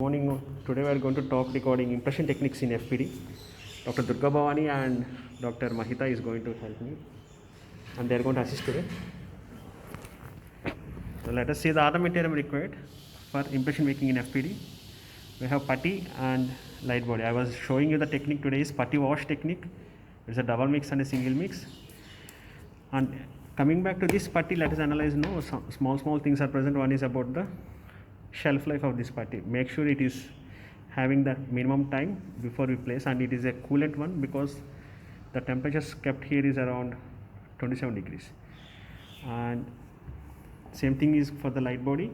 Morning. Today we are going to talk regarding impression techniques in FPD. Dr. Durga Bhavani and Dr. Mahita is going to help me, and they are going to assist today. So let us see the armamentarium required for impression making in FPD. We have putty and light body. I was showing you the technique today is putty wash technique. It's a double mix and a single mix. And coming back to this putty, let us analyze now. Some small things are present. One is about the shelf life of this putty. Make sure it is having the minimum time before we place, and it is a coolant one because the temperatures kept here is around 27 degrees. And same thing is for the light body.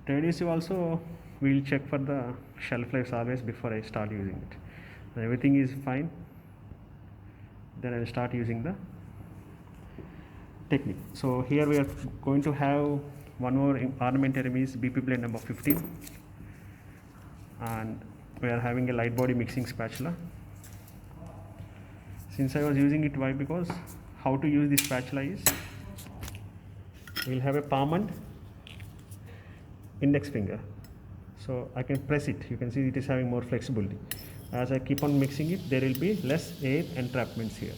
Trade adhesive also we will check for the shelf life always before I start using it. So everything is fine, then I will start using the technique. So here we are going to have one more armamentarium is BP plate number 15, and we are having a light body mixing spatula. Since I was using it, why? Because how to use this spatula is we will have a palm and index finger, so I can press it. You can see it is having more flexibility. As I keep on mixing it, there will be less air entrapments here.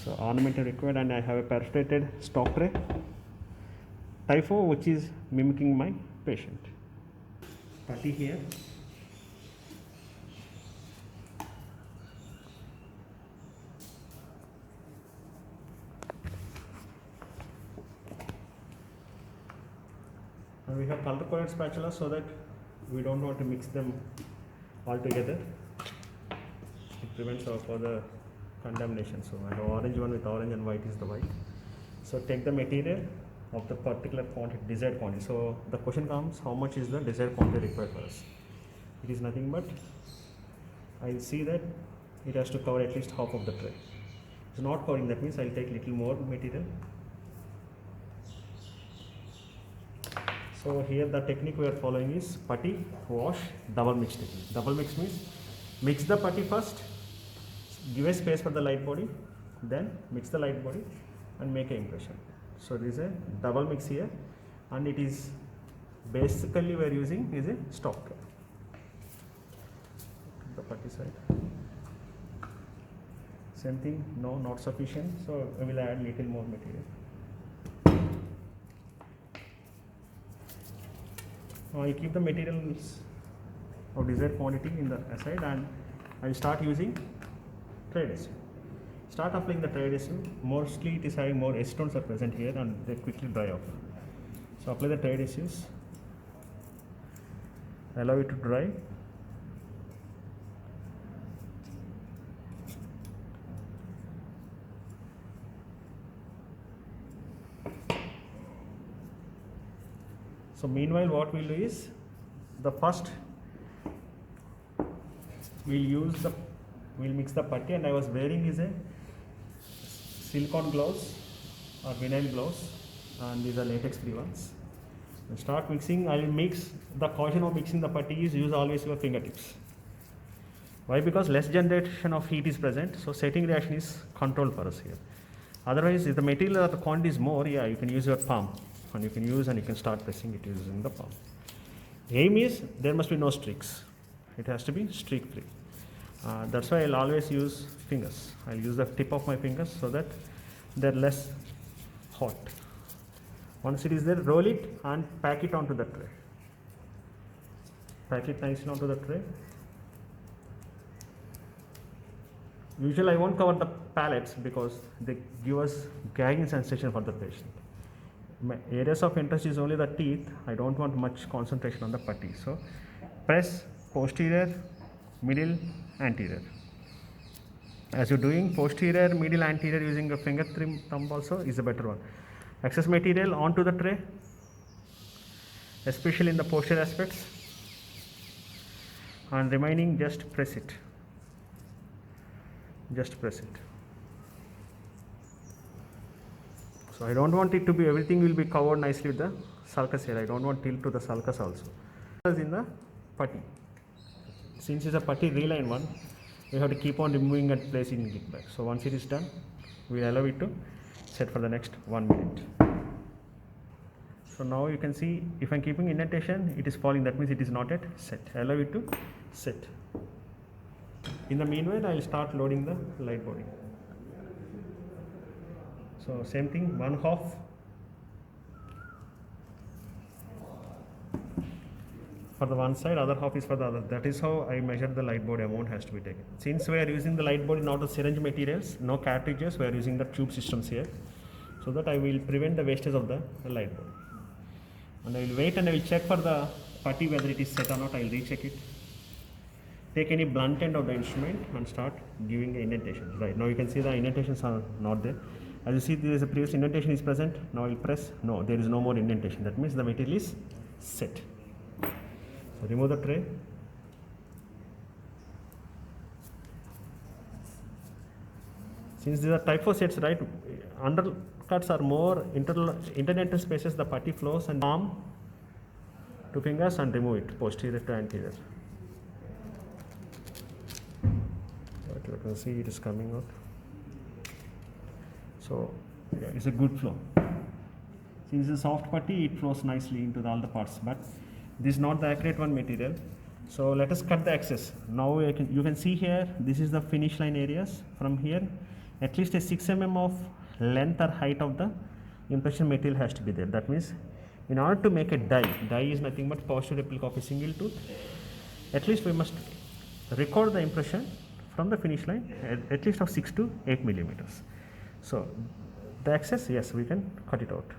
So ornamental required, and I have a perforated stock tray typho which is mimicking my patient. Putty here. And we have color coded spatula so that we don't want to mix them all together. It prevents our further contamination. So I have orange one with orange and white is the white. So take the material of the particular quantity, desired quantity. So the question comes, how much is the desired quantity required for us? It is nothing but I will see that it has to cover at least half of the tray. So not covering, that means I will take little more material. So here the technique we are following is putty, wash, double mix technique. Double mix means mix the putty first, give a space for the light body, then mix the light body and make an impression. So this is a double mix here, and it is basically we are using is a stock tray. The putty side. Same thing, no, not sufficient, so we will add little more material. Now I keep the materials of desired quantity in the aside, and I will start using trade adhesive. Start applying the trade adhesive. Mostly it is having more acetones are present here and they quickly dry off. So apply the trade adhesives, allow it to dry. So meanwhile what we will do is the first we'll mix the putty, and I was wearing is a silicone gloves or vinyl gloves, and these are latex free ones. When start mixing, I will mix. The caution of mixing the putty is use always your fingertips. Why? Because less generation of heat is present, so setting reaction is controlled for us here. Otherwise, if the material or the quantity is more, yeah, you can use your palm, and you can start pressing it using the palm. Aim is there must be no streaks. It has to be streak free. That's why I'll always use fingers. I'll use the tip of my fingers so that they're less hot. Once it is there, roll it and pack it onto the tray. Pack it nicely onto the tray. Usually I won't cover the pallets because they give us gagging sensation for the patient. My areas of interest is only the teeth. I don't want much concentration on the putty. So press posterior, middle, anterior. As you're doing posterior, middle, anterior using a finger thumb also is a better one. Excess material onto the tray, especially in the posterior aspects, and remaining just press it. Just press it. So I don't want it to be everything will be covered nicely with the sulcus here. I don't want tilt to the sulcus also. In the putty. Since it's a putty reline one, we have to keep on removing and placing it back. So once it is done, we allow it to set for the next 1 minute. So now you can see if I'm keeping indentation, it is falling, that means it is not yet set. I allow it to set. In the meanwhile, I will start loading the light body. So same thing, 1/2 for the one side, other half is for the other. That is how I measure the light body amount has to be taken. Since we are using the light body, not the syringe materials, no cartridges, we are using the tube systems here, so that I will prevent the wastage of the light body. And I will wait and I will check for the putty whether it is set or not. I will recheck it. Take any blunt end of the instrument and start giving the indentations. Right now you can see the indentations are not there. As you see, there is a previous indentation is present. Now I will press. No, there is no more indentation. That means the material is set. So remove the tray. Since these are type 4 sets, right, undercuts are more interdental spaces, the putty flows and palm to fingers and remove it posterior to anterior. But you can see it is coming out. So yeah, it's a good flow. Since it's a soft putty, it flows nicely into all the parts, but this is not the accurate one material. So let us cut the excess. Now you can see here, this is the finish line areas. From here, at least a 6 mm of length or height of the impression material has to be there. That means in order to make a die is nothing but posterior replica of a single tooth. At least we must record the impression from the finish line at least of 6 to 8 millimeters. So the excess, yes, we can cut it out.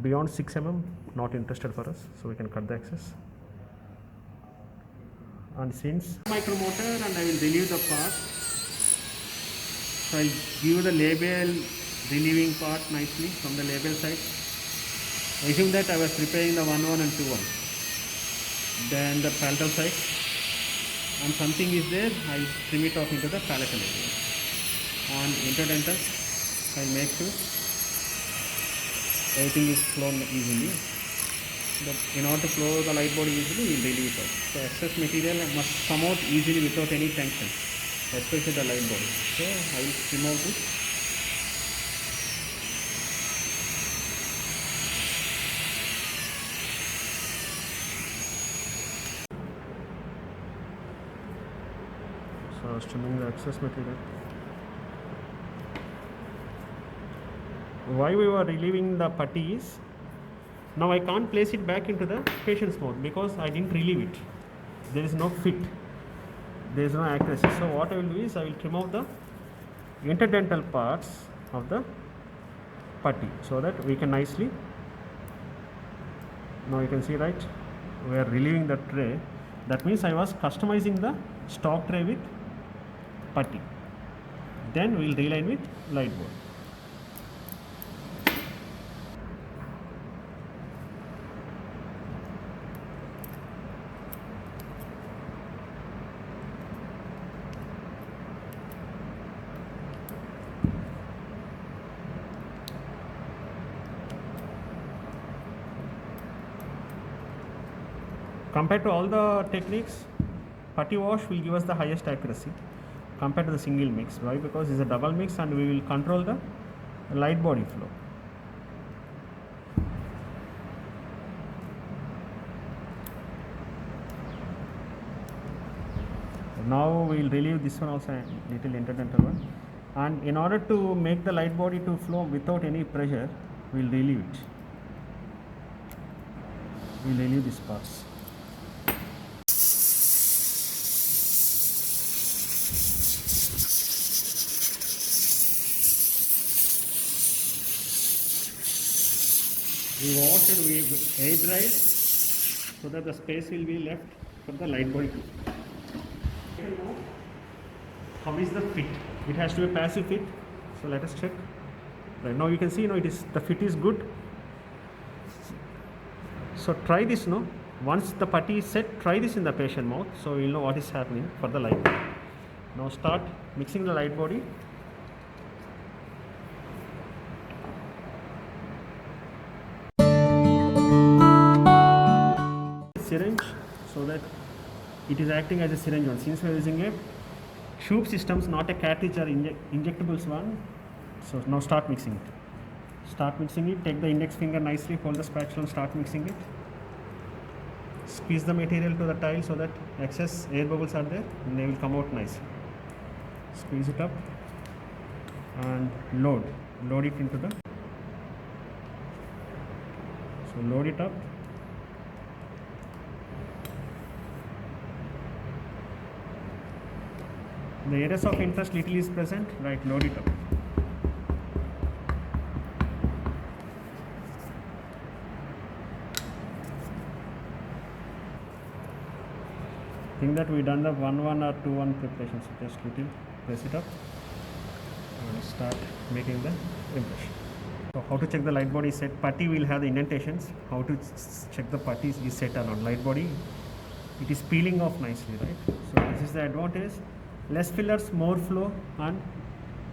Beyond 6 mm, not interested for us, so we can cut the excess. And since micromotor, and I will relieve the part, so I will give the label relieving part nicely from the label side. Assume that I was preparing the 1/1 and 2/1. Then the palatal side, and something is there, I trim it off into the palatal area. And interdental, I make sure everything is flown easily. But in order to flow the light body easily, we will relieve it out. So excess material must come out easily without any tension, especially the light body. So I will remove this. So I was trimming the excess material. Why we were relieving the putty is, now I can't place it back into the patient's mouth because I didn't relieve it. There is no fit, there is no accuracy. So what I will do is I will trim out the interdental parts of the putty so that we can nicely, now you can see, right, we are relieving the tray. That means I was customizing the stock tray with putty. Then we will reline with light board. Compared to all the techniques, putty wash will give us the highest accuracy compared to the single mix. Why? Because it's a double mix and we will control the light body flow. Now we will relieve this one also, a little interdental one. And in order to make the light body to flow without any pressure, we will relieve it. We will relieve these parts. We wash and we air dry so that the space will be left for the light body too. How is the fit? It has to be a passive fit. So let us check. Right now you can see, it is, the fit is good. So try this, once the putty is set, try this in the patient mouth, so you will know what is happening for the light body. Now start mixing the light body. Syringe, so that it is acting as a syringe one. Since we are using a tube systems, not a cartridge or injectables one, so now start mixing it. Start mixing it. Take the index finger nicely, hold the spatula and start mixing it. Squeeze the material to the tile so that excess air bubbles are there and they will come out nicely. Squeeze it up and load it into the, so load it up. The areas of interest little is present, right, load it up. Think that we done the 1-1 or 2-1 preparation, so just little press it up and start making the impression. So how to check the light body set? Putty will have the indentations. How to check the putty is set or not. Light body, it is peeling off nicely, right? So this is the advantage. Less fillers, more flow and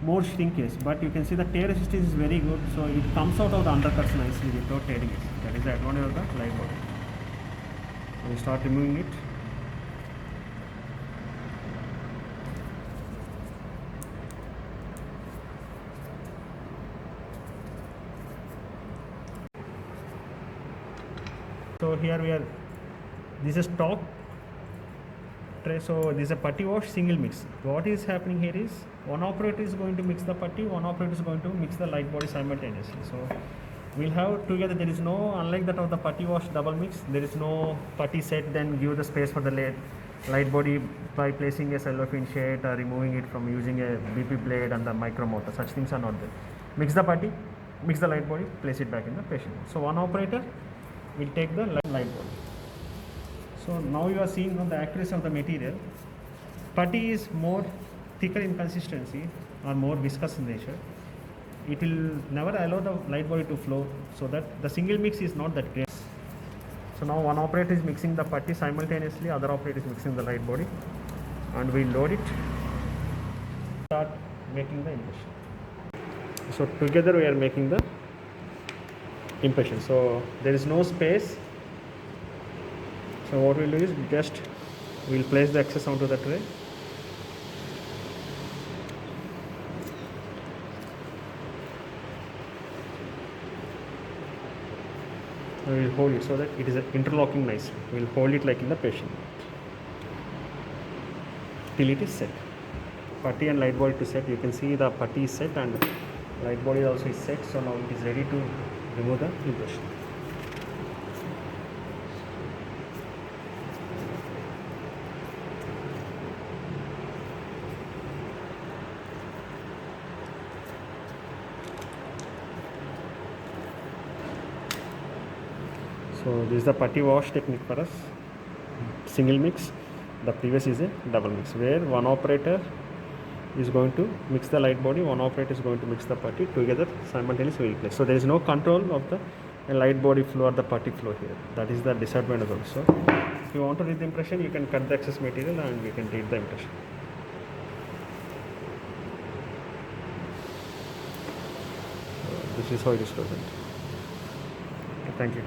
more shrinkage, but you can see the tear resistance is very good, so it comes out of the undercuts nicely without tearing it. That is the advantage of the light body. We start removing it. So here we are, this is stock tray, so this is a putty wash single mix. What is happening here is one operator is going to mix the putty, one operator is going to mix the light body simultaneously. So we'll have together, there is no, unlike that of the putty wash double mix, there is no putty set then give the space for the light body by placing a cellophane sheet or removing it from using a BP blade and the micro motor. Such things are not there. Mix the putty, mix the light body, place it back in the patient. So one operator will take the light body. So now you are seeing on the accuracy of the material. Putty is more thicker in consistency or more viscous in nature. It will never allow the light body to flow, so that the single mix is not that great. So now one operator is mixing the putty simultaneously, other operator is mixing the light body, and we load it, start making the impression. So together we are making the impression. So there is no space. So what we'll do is just we'll place the excess onto the tray. And we'll hold it so that it is interlocking nicely. We'll hold it like in the patient till it is set. Putty and light body to set. You can see the putty is set and light body also is set. So now it is ready to remove the impression. So this is the putty wash technique for us. Single mix. The previous is a double mix, where one operator is going to mix the light body, one operator is going to mix the putty together simultaneously. Will place. So there is no control of the light body flow or the putty flow here. That is the disadvantage also. If you want to read the impression, you can cut the excess material and we can read the impression. This is how it is present. Okay, thank you.